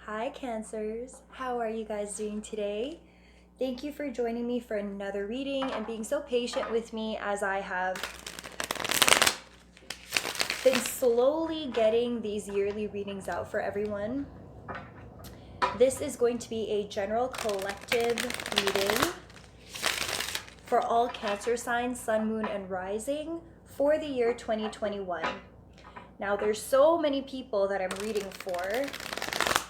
Hi Cancers, how are you guys doing today? Thank you for joining me for another reading and being so patient with me as I have been slowly getting these yearly readings out for everyone. This is going to be a general collective reading for all Cancer signs, Sun, Moon, and Rising for the year 2021. Now there's so many people that I'm reading for.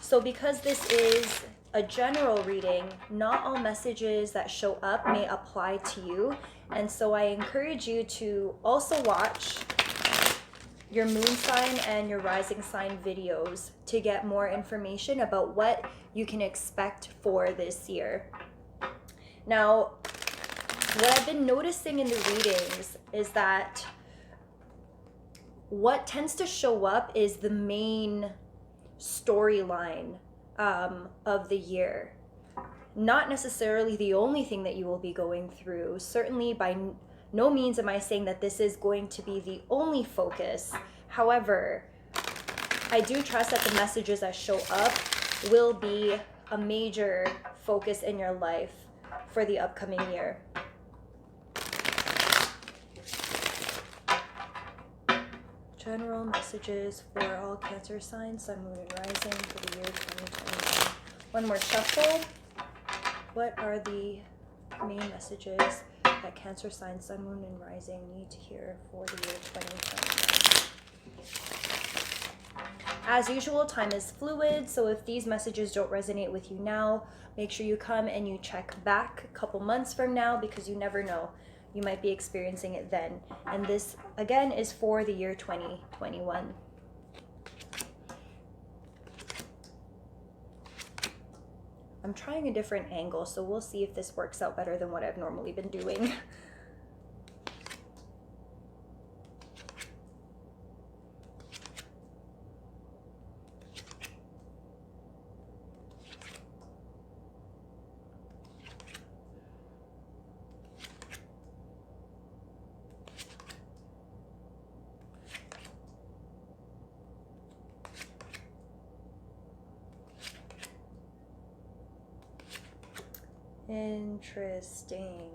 So because this is a general reading, not all messages that show up may apply to you. And so I encourage you to also watch your moon sign and your rising sign videos to get more information about what you can expect for this year. Now, what I've been noticing in the readings is that what tends to show up is the main storyline of the year. Not necessarily the only thing that you will be going through. Certainly by no means am I saying that this is going to be the only focus. However, I do trust that the messages that show up will be a major focus in your life for the upcoming year. General messages for all Cancer signs, Sun, Moon, and Rising for the year 2021. One more shuffle. What are the main messages that Cancer signs, Sun, Moon, and Rising need to hear for the year 2021? As usual, time is fluid, so if these messages don't resonate with you now, make sure you come and you check back a couple months from now, because you never know. You might be experiencing it then. And this, again, is for the year 2021. I'm trying a different angle, so we'll see if this works out better than what I've normally been doing. Interesting.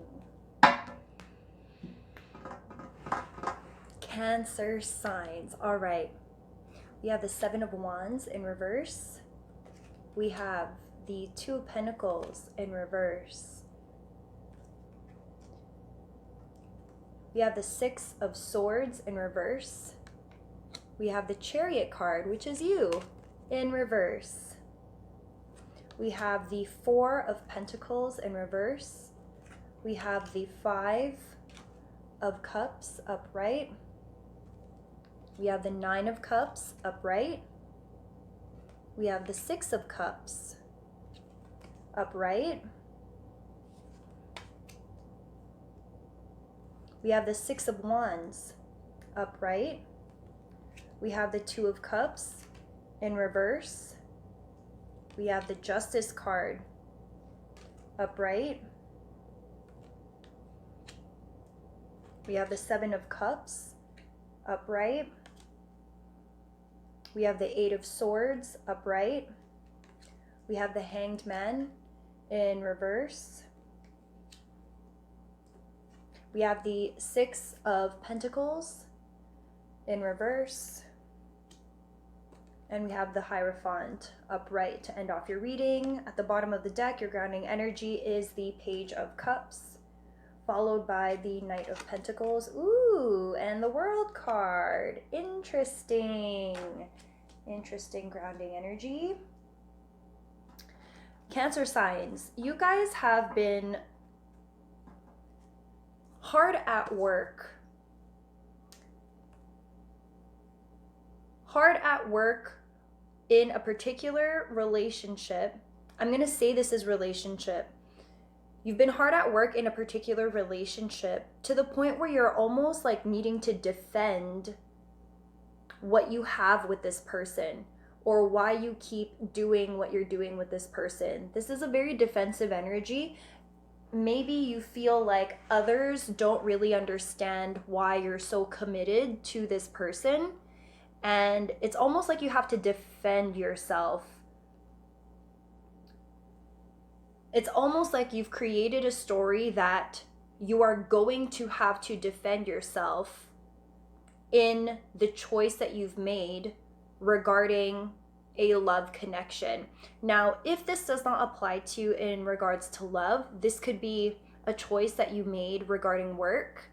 Cancer signs. All right. We have the Seven of Wands in reverse. We have the Two of Pentacles in reverse. We have the Six of Swords in reverse. We have the Chariot card, which is you, in reverse. We have the Four of Pentacles in reverse. We have the Five of Cups upright. We have the Nine of Cups upright. We have the Six of Cups upright. We have the Six of Wands upright. We have the Two of Cups in reverse. We have the Justice card upright. We have the Seven of Cups upright. We have the Eight of Swords upright. We have the Hanged Man in reverse. We have the Six of Pentacles in reverse. And we have the Hierophant upright to end off your reading. At the bottom of the deck, your grounding energy is the Page of Cups, followed by the Knight of Pentacles. Ooh, and the World card. Interesting. Interesting grounding energy. Cancer signs, you guys have been hard at work. Hard at work in a particular relationship. I'm going to say this is relationship. You've been hard at work in a particular relationship to the point where you're almost like needing to defend what you have with this person or why you keep doing what you're doing with this person. This is a very defensive energy. Maybe you feel like others don't really understand why you're so committed to this person. And it's almost like you have to defend yourself It's almost like you've created a story that you are going to have to defend yourself in the choice that you've made regarding a love connection. Now, if this does not apply to you in regards to love, this could be a choice that you made regarding work.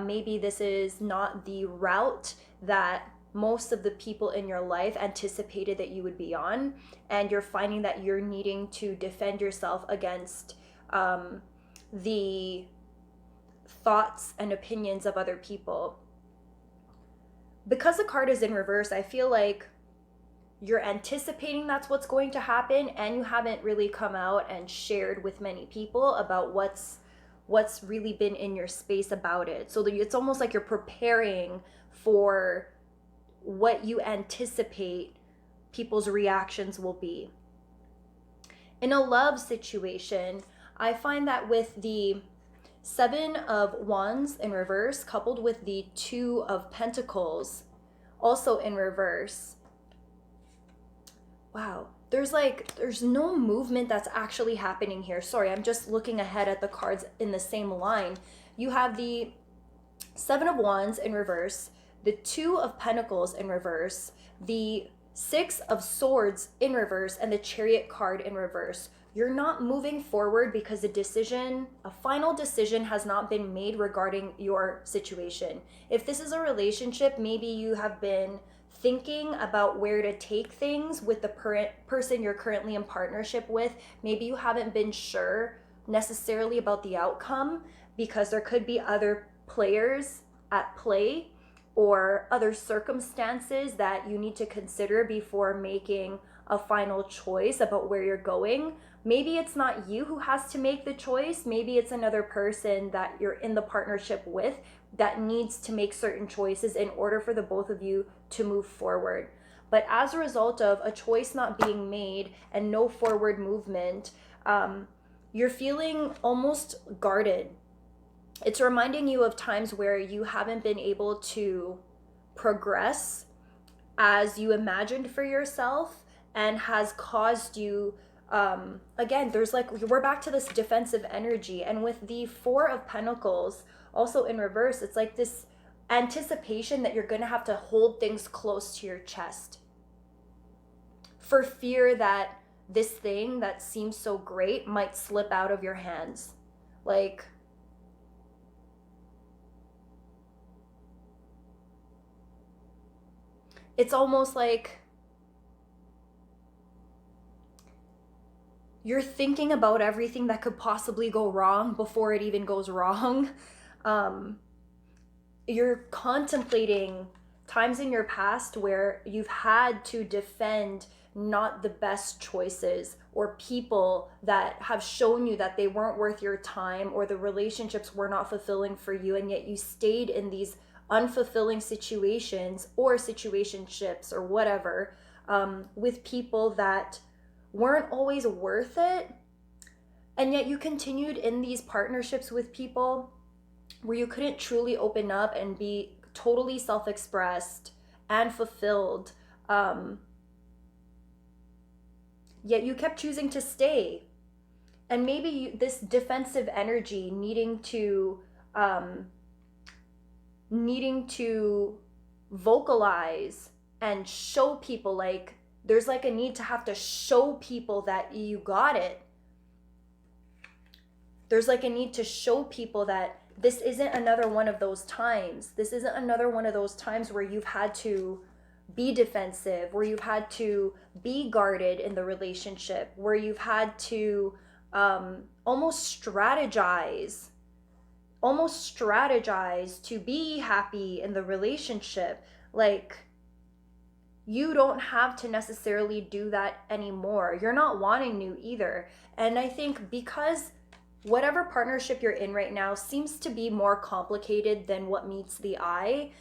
Maybe this is not the route that most of the people in your life anticipated that you would be on, and you're finding that you're needing to defend yourself against the thoughts and opinions of other people. Because the card is in reverse, I feel like you're anticipating that's what's going to happen, and you haven't really come out and shared with many people about what's really been in your space about it. So it's almost like you're preparing for what you anticipate people's reactions will be. In a love situation, I find that with the 7 of Wands in reverse coupled with the 2 of Pentacles also in reverse, wow, there's no movement that's actually happening here. Sorry, I'm just looking ahead at the cards in the same line. You have the 7 of Wands in reverse, the 2 of Pentacles in reverse, the 6 of Swords in reverse, and the Chariot card in reverse. You're not moving forward because a final decision has not been made regarding your situation. If this is a relationship, maybe you have been thinking about where to take things with the person you're currently in partnership with. Maybe you haven't been sure necessarily about the outcome because there could be other players at play or other circumstances that you need to consider before making a final choice about where you're going. Maybe it's not you who has to make the choice. Maybe it's another person that you're in the partnership with that needs to make certain choices in order for the both of you to move forward. But as a result of a choice not being made and no forward movement, you're feeling almost guarded. It's reminding you of times where you haven't been able to progress as you imagined for yourself, and has caused you, again, we're back to this defensive energy. And with the 4 of Pentacles also in reverse, it's like this anticipation that you're going to have to hold things close to your chest for fear that this thing that seems so great might slip out of your hands. Like, it's almost like you're thinking about everything that could possibly go wrong before it even goes wrong. You're contemplating times in your past where you've had to defend not the best choices, or people that have shown you that they weren't worth your time, or the relationships were not fulfilling for you, and yet you stayed in these unfulfilling situations or situationships or whatever, with people that weren't always worth it. And yet you continued in these partnerships with people where you couldn't truly open up and be totally self-expressed and fulfilled. Yet you kept choosing to stay. And maybe this defensive energy, needing to vocalize and show people, like, there's like a need to have to show people that you got it. There's like a need to show people that this isn't another one of those times. This isn't another one of those times where you've had to be defensive, where you've had to be guarded in the relationship, where you've had to almost strategize to be happy in the relationship. Like, you don't have to necessarily do that anymore. You're not wanting new either. And I think because whatever partnership you're in right now seems to be more complicated than what meets the eye,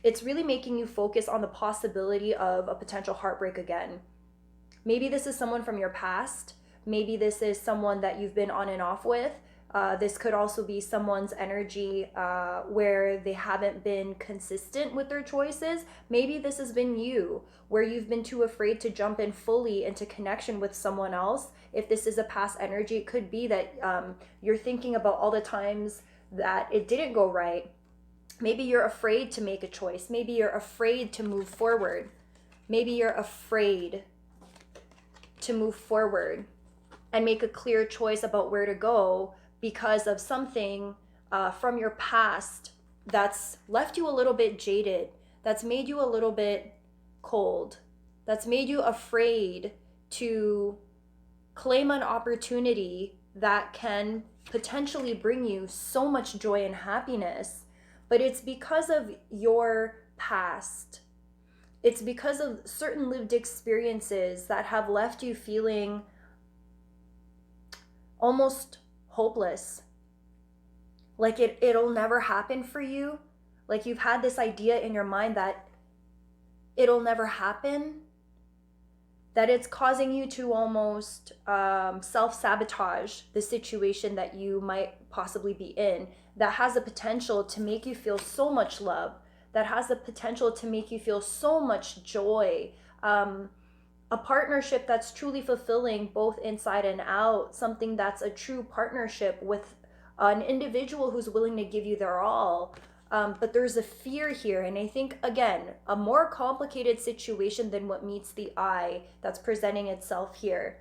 it's really making you focus on the possibility of a potential heartbreak again. Maybe this is someone from your past. Maybe this is someone that you've been on and off with. This could also be someone's energy where they haven't been consistent with their choices. Maybe this has been you, where you've been too afraid to jump in fully into connection with someone else. If this is a past energy, it could be that you're thinking about all the times that it didn't go right. Maybe you're afraid to make a choice. Maybe you're afraid to move forward. Maybe you're afraid to move forward and make a clear choice about where to go because of something from your past that's left you a little bit jaded, that's made you a little bit cold, that's made you afraid to claim an opportunity that can potentially bring you so much joy and happiness. But it's because of your past. It's because of certain lived experiences that have left you feeling almost hopeless, like it'll never happen for you, like you've had this idea in your mind that it'll never happen, that it's causing you to almost self-sabotage the situation that you might possibly be in, that has the potential to make you feel so much love, that has the potential to make you feel so much joy, a partnership that's truly fulfilling both inside and out, something that's a true partnership with an individual who's willing to give you their all. But there's a fear here. And I think, again, a more complicated situation than what meets the eye that's presenting itself here.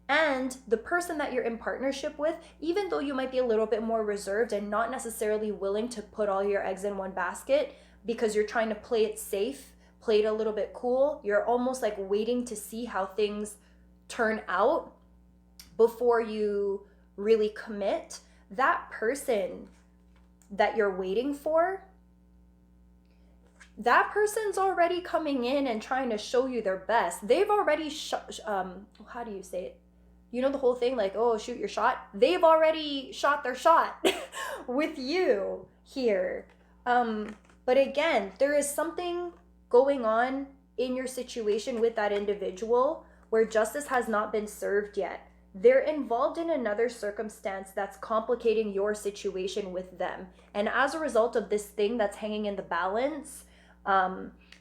And the person that you're in partnership with, even though you might be a little bit more reserved and not necessarily willing to put all your eggs in one basket because you're trying to play it safe, play it a little bit cool, you're almost like waiting to see how things turn out before you really commit. That person that you're waiting for, that person's already coming in and trying to show you their best. They've already how do you say it? You know the whole thing, like, oh, shoot your shot. They've already shot their shot with you here. But again, there is something going on in your situation with that individual where justice has not been served yet. They're involved in another circumstance that's complicating your situation with them. And as a result of this thing that's hanging in the balance,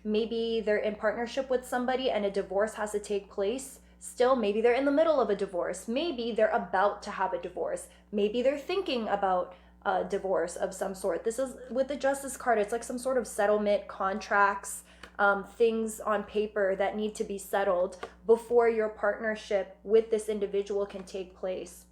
maybe they're in partnership with somebody and a divorce has to take place. Still, maybe they're in the middle of a divorce. Maybe they're about to have a divorce. Maybe they're thinking about a divorce of some sort. This is with the Justice card. It's like some sort of settlement, contracts, things on paper that need to be settled before your partnership with this individual can take place.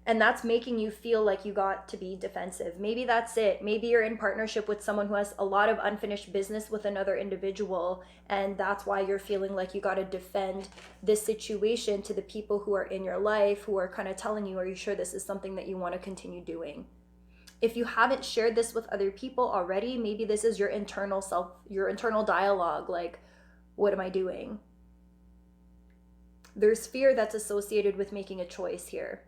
And that's making you feel like you got to be defensive. Maybe that's it. Maybe you're in partnership with someone who has a lot of unfinished business with another individual, and that's why you're feeling like you got to defend this situation to the people who are in your life, who are kind of telling you, are you sure this is something that you want to continue doing? If you haven't shared this with other people already, maybe this is your internal self, your internal dialogue, like, what am I doing? There's fear that's associated with making a choice here.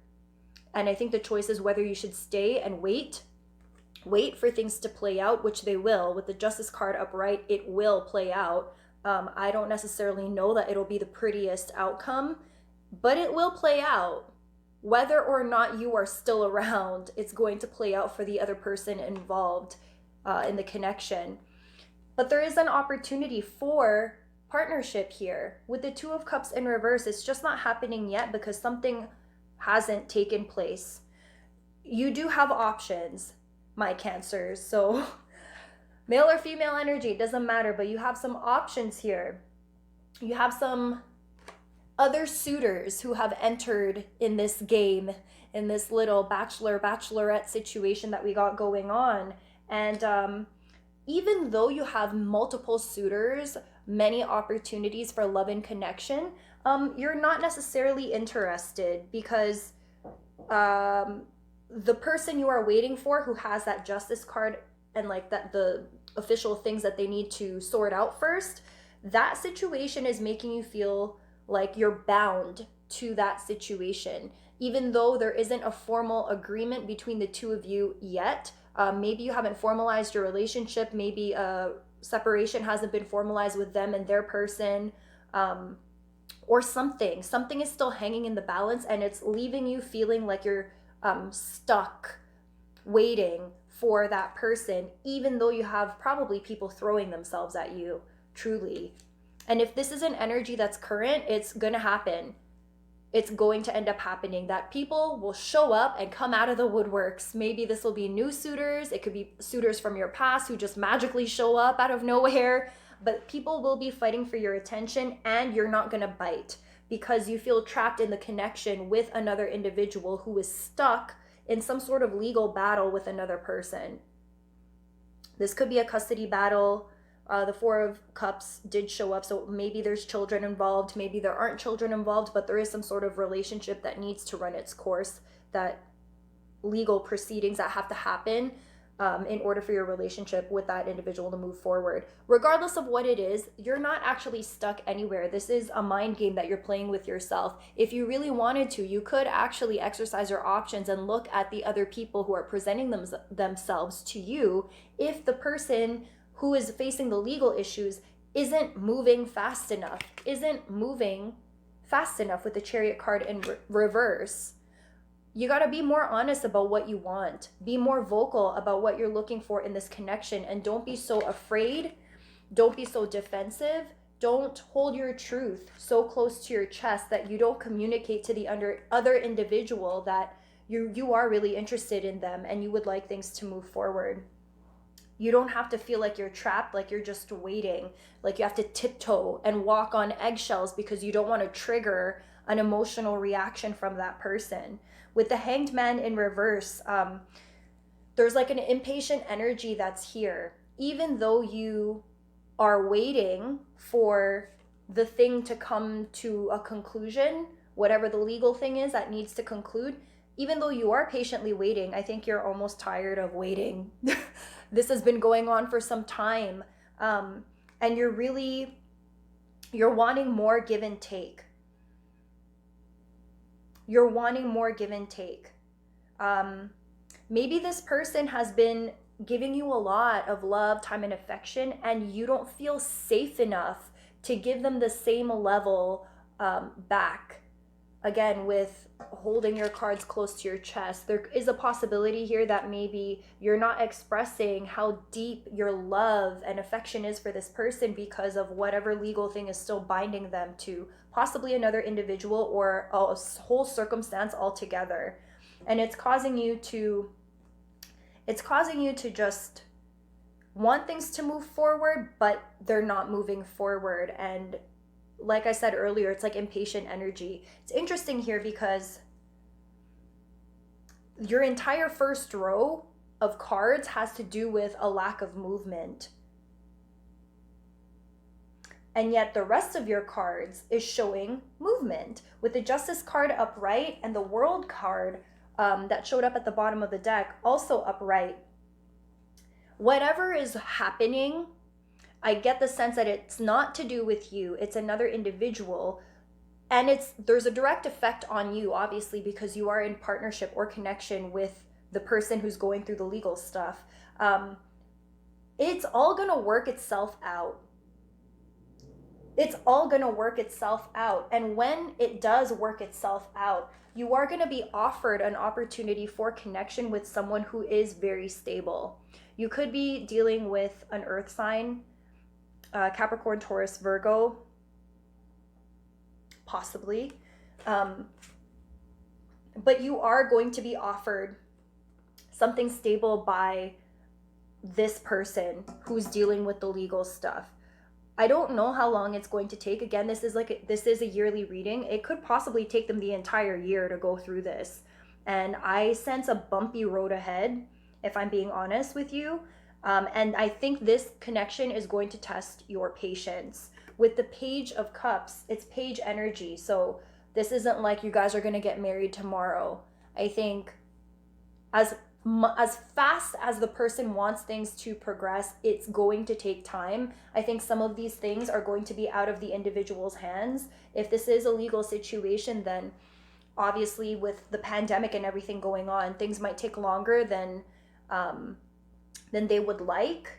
And I think the choice is whether you should stay and wait for things to play out, which they will. With the Justice card upright, it will play out. I don't necessarily know that it'll be the prettiest outcome, but it will play out. Whether or not you are still around, it's going to play out for the other person involved in the connection. But there is an opportunity for partnership here. With the Two of Cups in reverse, it's just not happening yet because something hasn't taken place. You do have options, my Cancers. So male or female energy, doesn't matter, but you have some options here. You have some other suitors who have entered in this game, in this little bachelorette situation that we got going on. And even though you have multiple suitors, many opportunities for love and connection, you're not necessarily interested because the person you are waiting for who has that Justice card and like that the official things that they need to sort out first, that situation is making you feel like you're bound to that situation. Even though there isn't a formal agreement between the two of you yet, maybe you haven't formalized your relationship, maybe a separation hasn't been formalized with them and their person. or something is still hanging in the balance, and it's leaving you feeling like you're stuck waiting for that person, even though you have probably people throwing themselves at you, truly. And if this is an energy that's current, it's gonna happen. It's going to end up happening that people will show up and come out of the woodworks. Maybe this will be new suitors. It could be suitors from your past who just magically show up out of nowhere. But people will be fighting for your attention, and you're not going to bite because you feel trapped in the connection with another individual who is stuck in some sort of legal battle with another person. This could be a custody battle. The Four of Cups did show up, so maybe there's children involved, maybe there aren't children involved, but there is some sort of relationship that needs to run its course, that legal proceedings that have to happen in order for your relationship with that individual to move forward. Regardless of what it is, you're not actually stuck anywhere. This is a mind game that you're playing with yourself. If you really wanted to, you could actually exercise your options and look at the other people who are presenting themselves to you. If the person who is facing the legal issues isn't moving fast enough with the Chariot card in reverse, you got to be more honest about what you want. Be more vocal about what you're looking for in this connection, and don't be so afraid. Don't be so defensive. Don't hold your truth so close to your chest that you don't communicate to the other individual that you are really interested in them and you would like things to move forward. You don't have to feel like you're trapped, like you're just waiting, like you have to tiptoe and walk on eggshells because you don't want to trigger an emotional reaction from that person. With the Hanged Man in reverse, there's like an impatient energy that's here. Even though you are waiting for the thing to come to a conclusion, whatever the legal thing is that needs to conclude, even though you are patiently waiting, I think you're almost tired of waiting. This has been going on for some time. And you're wanting more give and take. You're wanting more give and take. Maybe this person has been giving you a lot of love, time, and affection, and you don't feel safe enough to give them the same level back. Again, with holding your cards close to your chest, there is a possibility here that maybe you're not expressing how deep your love and affection is for this person because of whatever legal thing is still binding them to possibly another individual or a whole circumstance altogether. And it's causing you to just want things to move forward, but they're not moving forward. And like I said earlier, it's like impatient energy. It's interesting here because your entire first row of cards has to do with a lack of movement. And yet the rest of your cards is showing movement. With the Justice card upright and the World card that showed up at the bottom of the deck also upright. Whatever is happening, I get the sense that it's not to do with you. It's another individual. And there's a direct effect on you, obviously, because you are in partnership or connection with the person who's going through the legal stuff. It's all going to work itself out. It's all going to work itself out. And when it does work itself out, you are going to be offered an opportunity for connection with someone who is very stable. You could be dealing with an earth sign, Capricorn, Taurus, Virgo, possibly. But you are going to be offered something stable by this person who's dealing with the legal stuff. I don't know how long it's going to take. Again, this is a yearly reading. It could possibly take them the entire year to go through this. And I sense a bumpy road ahead, if I'm being honest with you. And I think this connection is going to test your patience. With the Page of Cups, it's page energy. So this isn't like you guys are going to get married tomorrow. I think as fast as the person wants things to progress, it's going to take time. I think some of these things are going to be out of the individual's hands. If this is a legal situation, then obviously with the pandemic and everything going on, things might take longer than they would like.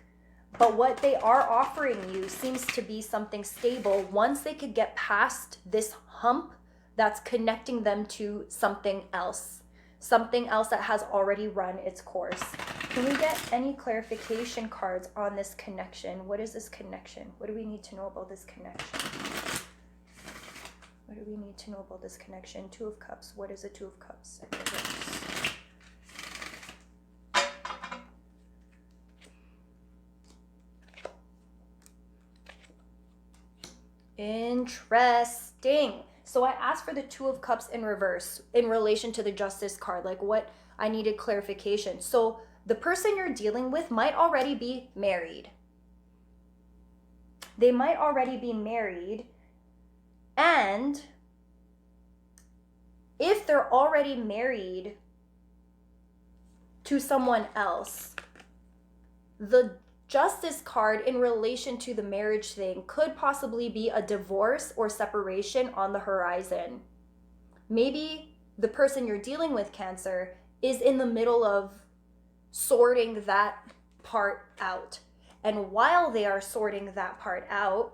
But what they are offering you seems to be something stable once they could get past this hump that's connecting them to something else that has already run its course. Can we get any clarification cards on this connection? What is this connection? What do we need to know about this connection? What do we need to know about this connection? Two of Cups. What is a Two of Cups? Interesting. So I asked for the Two of Cups in reverse in relation to the Justice card, like what I needed clarification. So the person you're dealing with might already be married. They might already be married. And if they're already married to someone else, the Justice card in relation to the marriage thing could possibly be a divorce or separation on the horizon. Maybe the person you're dealing with, Cancer, is in the middle of sorting that part out. And while they are sorting that part out,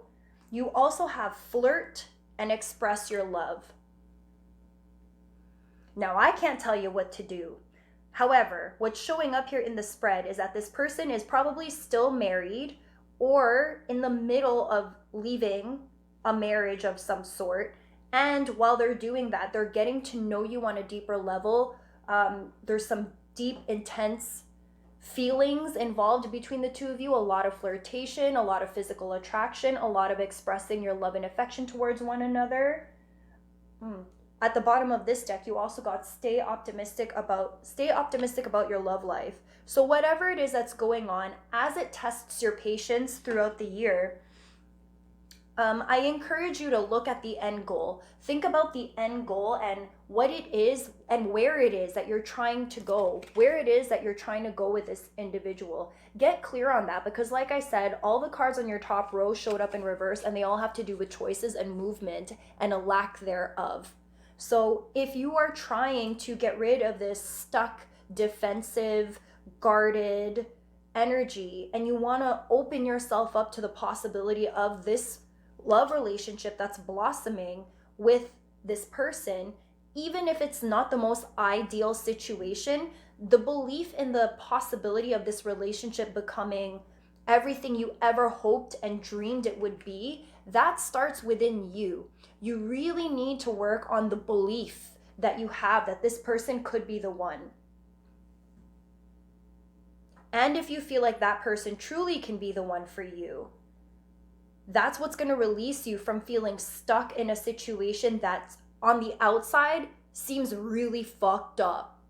you also have flirt and express your love. Now, I can't tell you what to do. However, what's showing up here in the spread is that this person is probably still married or in the middle of leaving a marriage of some sort. And while they're doing that, they're getting to know you on a deeper level. There's some deep, intense feelings involved between the two of you. A lot of flirtation, a lot of physical attraction, a lot of expressing your love and affection towards one another. At the bottom of this deck, you also got stay optimistic about your love life. So whatever it is that's going on, as it tests your patience throughout the year, I encourage you to look at the end goal. Think about the end goal and what it is and where it is that you're trying to go, where it is that you're trying to go with this individual. Get clear on that, because like I said, all the cards on your top row showed up in reverse and they all have to do with choices and movement and a lack thereof. So if you are trying to get rid of this stuck, defensive, guarded energy and you want to open yourself up to the possibility of this love relationship that's blossoming with this person, even if it's not the most ideal situation, the belief in the possibility of this relationship becoming everything you ever hoped and dreamed it would be, that starts within you. You really need to work on the belief that you have that this person could be the one. And if you feel like that person truly can be the one for you, that's what's going to release you from feeling stuck in a situation that's on the outside seems really fucked up.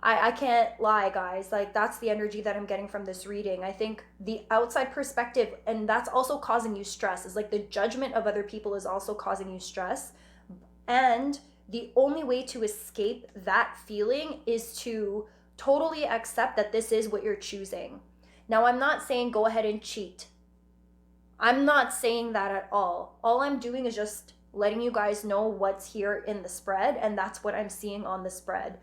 I can't lie, guys. Like, that's the energy that I'm getting from this reading. I think the outside perspective, and that's also causing you stress, is like the judgment of other people is also causing you stress. And the only way to escape that feeling is to totally accept that this is what you're choosing. Now, I'm not saying go ahead and cheat. I'm not saying that at all. All I'm doing is just letting you guys know what's here in the spread, and that's what I'm seeing on the spread.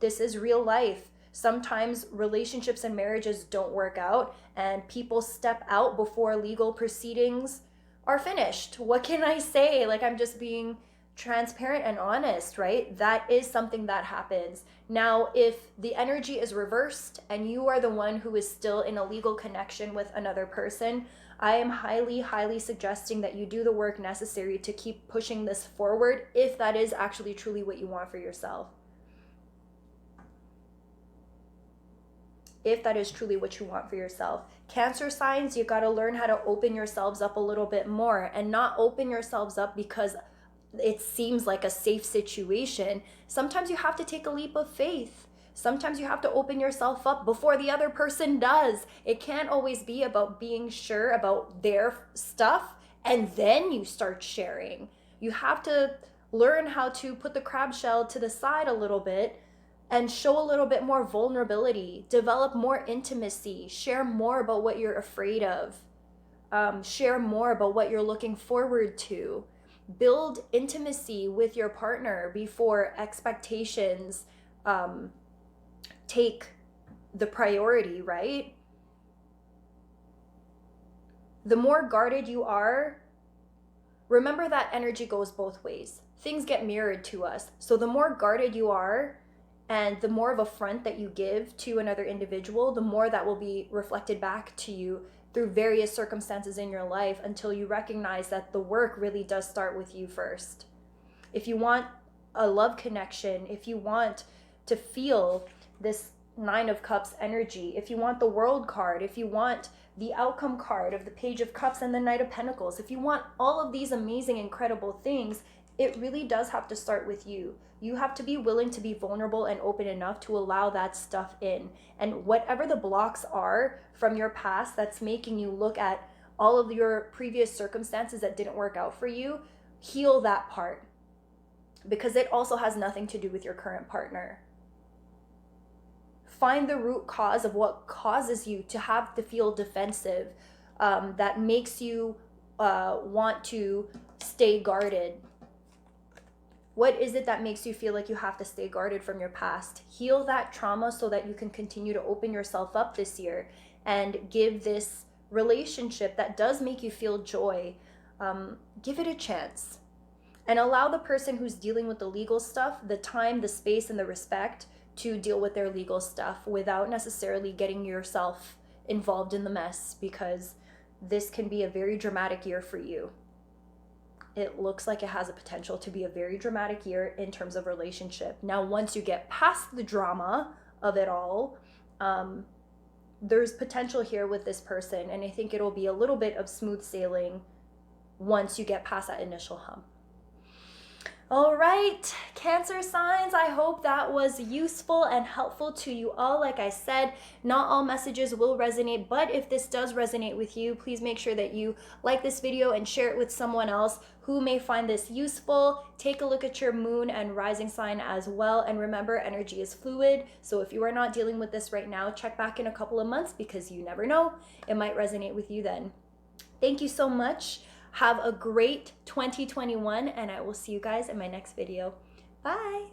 This is real life. Sometimes relationships and marriages don't work out and people step out before legal proceedings are finished. What can I say? Like, I'm just being transparent and honest, right? That is something that happens. Now, if the energy is reversed and you are the one who is still in a legal connection with another person, I am highly, highly suggesting that you do the work necessary to keep pushing this forward if that is actually truly what you want for yourself. If that is truly what you want for yourself. Cancer signs, you got to learn how to open yourselves up a little bit more, and not open yourselves up because it seems like a safe situation. Sometimes you have to take a leap of faith. Sometimes you have to open yourself up before the other person does. It can't always be about being sure about their stuff and then you start sharing. You have to learn how to put the crab shell to the side a little bit and show a little bit more vulnerability, develop more intimacy, share more about what you're afraid of, share more about what you're looking forward to. Build intimacy with your partner before expectations take the priority, right? The more guarded you are, remember that energy goes both ways. Things get mirrored to us. So the more guarded you are and the more of a front that you give to another individual, the more that will be reflected back to you through various circumstances in your life, until you recognize that the work really does start with you first. If you want a love connection, if you want to feel this Nine of Cups energy, if you want the World card, if you want the outcome card of the Page of Cups and the Knight of Pentacles, if you want all of these amazing, incredible things, it really does have to start with you. You have to be willing to be vulnerable and open enough to allow that stuff in. And whatever the blocks are from your past that's making you look at all of your previous circumstances that didn't work out for you, heal that part, because it also has nothing to do with your current partner. Find the root cause of what causes you to have to feel defensive, that makes you want to stay guarded. What is it that makes you feel like you have to stay guarded from your past? Heal that trauma so that you can continue to open yourself up this year and give this relationship that does make you feel joy, give it a chance. And allow the person who's dealing with the legal stuff the time, the space, and the respect to deal with their legal stuff without necessarily getting yourself involved in the mess, because this can be a very dramatic year for you. It looks like it has a potential to be a very dramatic year in terms of relationship. Now, once you get past the drama of it all, there's potential here with this person, and I think it'll be a little bit of smooth sailing once you get past that initial hump. All right, Cancer signs, I hope that was useful and helpful to you all. Like I said, not all messages will resonate, but if this does resonate with you, please make sure that you like this video and share it with someone else who may find this useful. Take a look at your moon and rising sign as well. And remember, energy is fluid. So if you are not dealing with this right now, check back in a couple of months, because you never know, it might resonate with you then. Thank you so much. Have a great 2021, and I will see you guys in my next video. Bye.